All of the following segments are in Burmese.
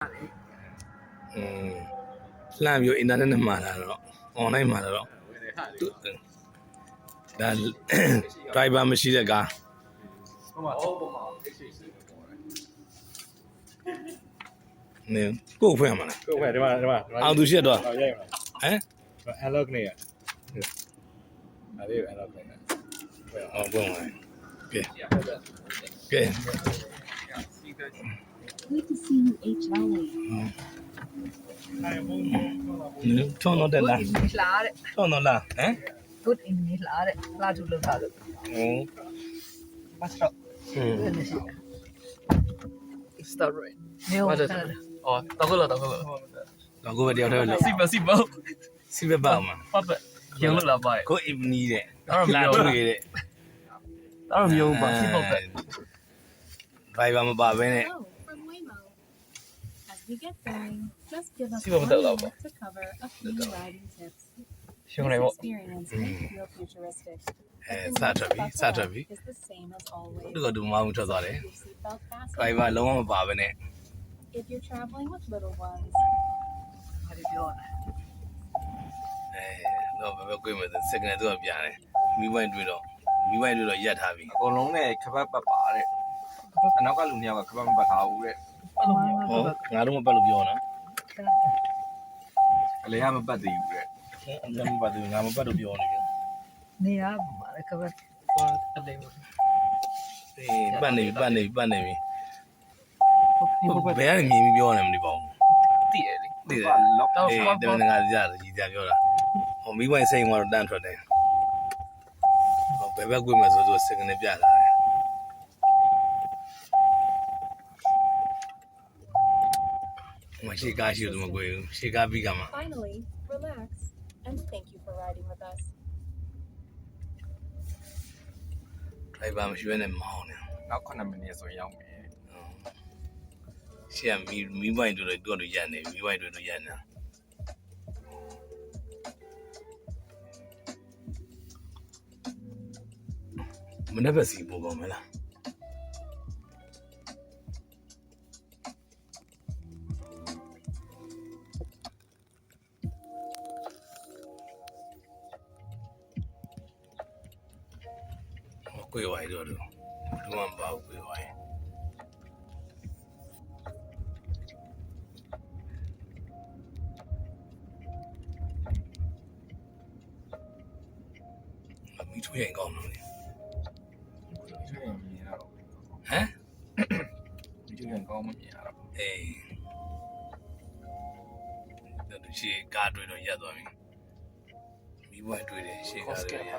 လှမ်းပြီးအင်တာနက်နဲ့မှာလာတော့ online မှာလာတော့ဒါ driver မရှိတဲ့ကားနေကိုဖွင့်မှာလားကိုဖွင့်ဒီမှာအောင်သူရှစ်တော့ဟမ် unlock နေရအဲ့ဒီ unlock နေအောင်ပွင့်ပါကဲကဲ Good to see you, HLA. ထုံတော့တက်လား လာတဲ့ ထုံတော့လားဟမ် good in လာတဲ့လာသူလောက်တာလို့ ဟုတ် မစတော့စတာရိုင်းနေဟုတ်တယ်哦，到过了，到过了， တော့ကိုပဲတယောက်တည်းလို့ 西北，စီပဲပေါ့မှာ 八百，赢了了吧？ ကိုအင်နီတဲ့ 当然没 လာ 有 တွေ့တဲ့ 当然没有吧，西北百， driver မပါဘဲနဲ့ Hello from Waymo. As we get going, just give us 西北不得了 1 吧？ minute to cover a few riding tips. 兄弟 This 我， experience may feel futuristic, အဲ but စ the ထွက်ပြီ next စထွက်ပြီ buckle is the same as always. ဒီကတူမအောင်ထွက်သွားတယ် Keep your seatbelt fastened. driver လုံးဝမပါဘဲနဲ့ If you're traveling with little ones, ဘာပြောလဲ တော့ဘယ်ကိုမှစက်ကနေတော့ပြန်တယ်မိဝိုင်းတွေ့တော့ရက်ထားပြီ အကုန်လုံးနဲ့ခပတ်ပတ်ပါတဲ့အနောက်ကလူနှစ်ယောက်ကခပတ်မပတ်ထားဘူးတဲ့ ဟောငါတို့မပတ်လို့ပြောနော် အလဲကမပတ်သေးဘူးတဲ့ အမှန်မပတ်ဘူးငါမပတ်လို့ပြောနေပြီ နေရမှာလေကဘတ် အလေးပါ ပတ်နေပြီဘယ်ကနေမြင်ပြီးပြောနေမလို့ပေါ့ တည်ရလေ သိတယ် လော့ တော့ အေး ဘာ တမန်ငါကြားကြီးကြပြောတာဟောမိဝိုင်းစိန်ကတော့တန်းထွက်တယ်ဟောဘယ်ဘက်ကွေးမယ်ဆိုတော့စက်ကနေပြလာတယ်မရှိကားရှိလို့မကွေးဘူးရှေ့ကားပြီးကမှ finally, relax and thank you for riding with us. driver မရှိဘဲနဲ့မောင်းနေ နောက်9မိနစ်ဆိုရောက်မယ် ရှေ့ကမိဝိုင်းတို့တော့ရက်နေမိဝိုင်းတို့ရက်နေမနေ့ကစီပို့ပါမလားကိုယ်ဝိုင်းတော့ဘယ်မှမပါဘူးကိုယ်ဝိုင်းမိထွေးရင်ကောင်းလို့လေ ဒီလိုမြင်ရတော့ ဟမ် ဒီလိုကောင်းမမြင်ရတော့ အေးဒါရှေ့ကားတွေ့တော့ရက်သွားပြီမိဘတွေ့တယ်ရှေ့ကားတွေ့ရ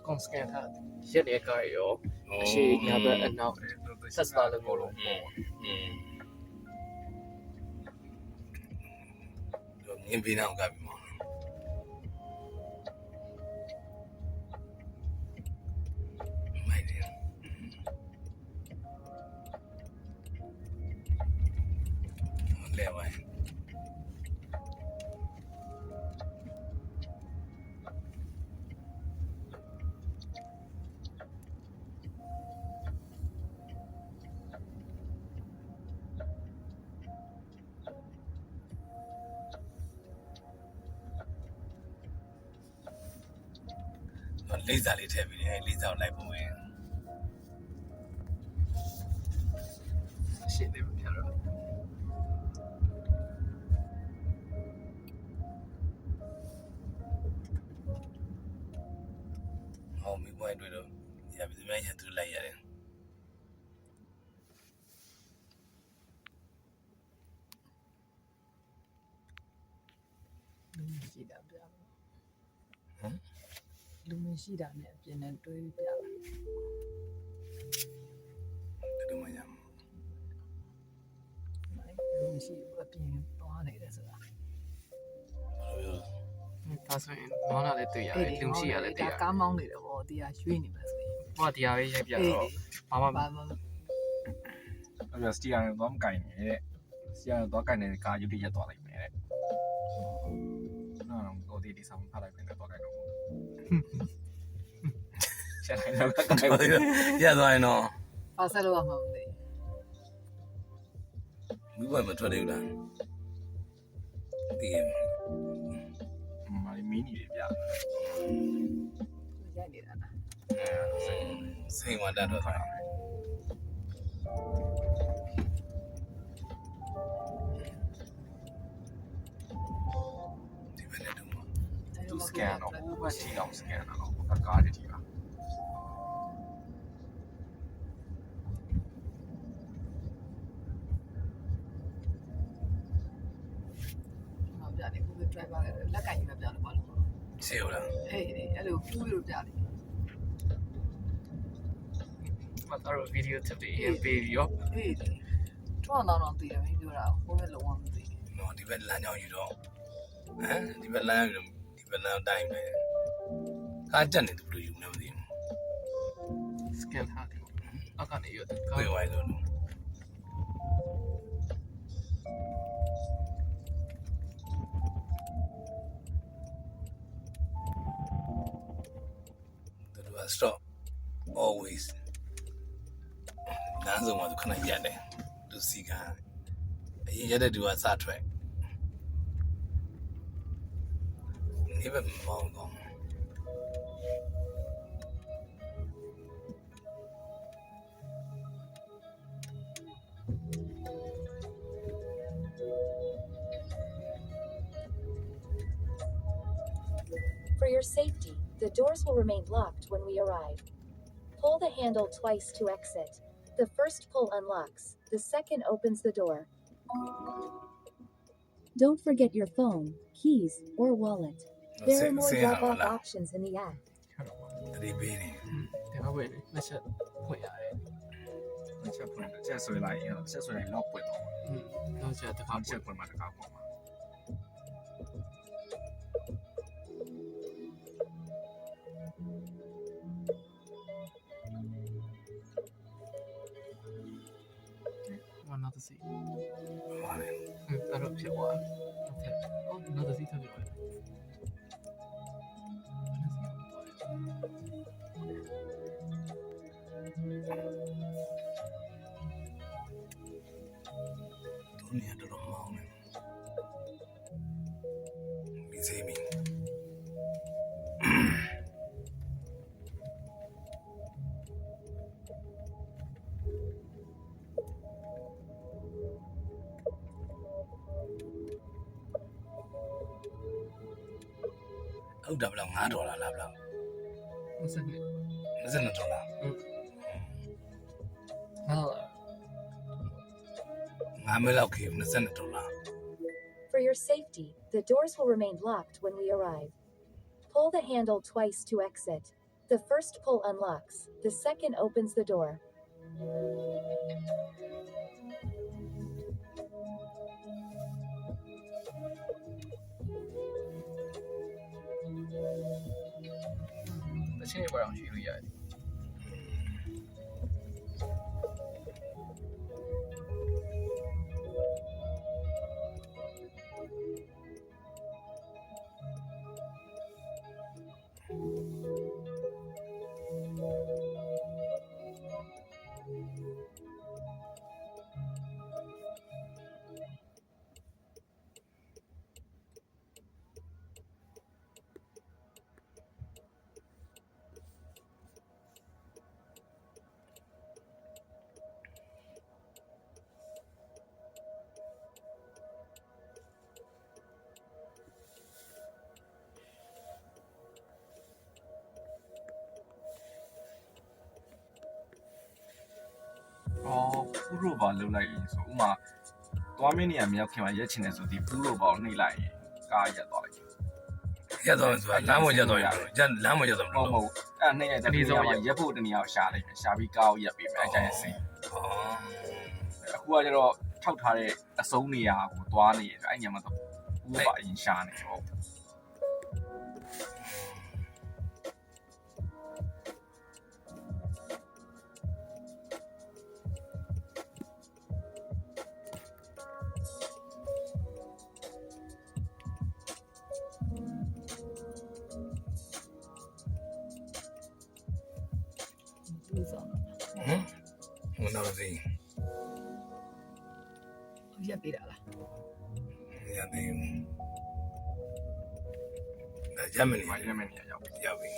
ကောင်စကန်ထားရက်တဲ့ကားရောအရှိညာဘက်အနောက်ဆက်စလာလို့ကိုလုံး ငင်းပြင်းအောင်ကပ်ပြီမောင်မိုက်တယ်လဲဝိုင်းလိမ့်စာလေးထည့်ပြီးတယ်လိမ့်စာကိုလိုက်ပို့ရင် ရှင်းတယ်ပြတော့ ဟောမိဘတွေ့တော့ရပြီဒီနေ့ရသူလိုက်ရတယ် ရှိတာပြလူမရှိတာနဲ့အပြင်နဲ့တွေးပြ ဒီမှာရမ လူမရှိဘူးအပြင်သွားနေတယ်ဆိုတာ ဒါဆိုရင်မောင်းလာလည်းတွေ့ရတယ်လူရှိရလည်းတွေ့ရတယ် ကားမောင်းနေတယ်ဟောတရားရွှေ့နေမှာဆိုရင် ဟောတရားပဲရိုက်ပြတော့ဘာမှ ဘာမှ အဲ့ဒါစတီယာနဲ့တော့မကင်နေတဲ့စတီယာနဲ့တော့ကင်နေတဲ့ကားယူတိရက်သွားလိုက်မယ်တဲ့နော်ကိုဒီဆောင်ဖတ်လိုက်ပြန်တော့ကင်တော့ဆက်တိုင်းတော့ကင်ပါ ရသွားရင်တော့ ဘာဆက်လို့မှမသိ မိဘမထွက်သေးဘူးလားဒီက မီနီတွေပြ ရိုက်နေတာလား စိန်ဝါတတ်တော့တာဒီဘက်နဲ့တော့ သူစကန်တော့ဟိုဘက်ချီအောင်စကန်တော့ကားတွေဒီပါ ဟောပြတယ်ကိုယ် driver လက်ကင်ကြီးပဲပြလို့ပါလို့ စေဟုတ်လား ဟေးအဲ့လိုကူးလို့ပြတယ် မတော်ဗီဒီယိုတစ်ပြီးရင်ပေးပြီးရော ဟေးထွန်းတော့တည်တယ်မင်းပြောတာကိုယ်လည်းလုံးဝမသိ နော်ဒီဘက်လမ်းကြောင်းယူတော့ဟမ်ဒီဘက်လမ်းယူတော့ဒီဘက်လမ်းတိုင်းပဲကားတက်နေတယ်ဘယ်လိုယူလဲမသိဘူး စကန်ထားတယ်အကနေရတဲ့ ကိုယ်ဝိုင်းလို့ stop always လမ်းဆုံးမှာသူခဏရက်တယ်သူစီကအရင်ရက်တဲ့သူကစထွက်ဒီဘက်မောင်းတော့ For your safety, the doors will remain locked when we arrive. Pull the handle twice to exit. The first pull unlocks, the second opens the door. Don't forget your phone, keys, or wallet. There are more drop-off options in the app. တတိပေးနေ ဒီမှာဝယ်လက်ချက်ဖွင့်ရတယ် ချက်ဖွင့်ချက်ဆွဲလိုက်ရင်ချက်ဆွဲလိုက်တော့ပွင့်တော့ နောက်ချက်တစ်ခါ ချက်ဖွင့်မှတကားပေါ့မှာ နောက်တစ်စီ ပါလေ အဲ့တော့ဖြစ်သွားတယ်နောက်တစ်စီထပ်ပြောတယ် သူနေတော့မောင်းနေမိစေးမီဟုတ်တယ်ဘယ်လောက်$5လားဘယ်လောက် ဆက်နေ $22 ဟုတ် 5မဲလောက်ခေ$22 For your safety, the doors will remain locked when we arrive. Pull the handle twice to exit. The first pull unlocks, the second opens the door. တစ်ချိန်ပေါ်အောင်ရှိလို့ရတယ် ပူရိုပါလှုပ်လိုက်ရင်ဆိုဥမာသွားမင်းနေရမြောက်ခင်မှာရက်ချင်တယ်ဆိုဒီပူရိုပါကိုနှိပ်လိုက်ရင်ကားရက်သွားလိုက် ရက်တော့ဆိုတာလမ်းမရက်တော့ရလမ်းမရက်တော့မ ဟုတ် လို့ ဟုတ်အဲ့နှိပ်လိုက်တဲ့နေရာမှာရက်ဖို့တနေရာကိုရှာလိုက်ရှာပြီးကားကိုရက်ပြီးမယ်အကြိုင်စင် อ๋อ အခုကကျတော့ထောက်ထားတဲ့အစုံနေရာကိုသွားနေရအဲ့ညမှာတော့ပူရိုပါအရင်ရှာနေဟုတ် ဘူးဆောင် ဟမ်ဟိုနောက်စီ ရ ရက်ပေးတာလား ရသေးဘူးဒါဂျမနီ ဒီမှာရမယ်နေရာရောက် ရောက်ပြီ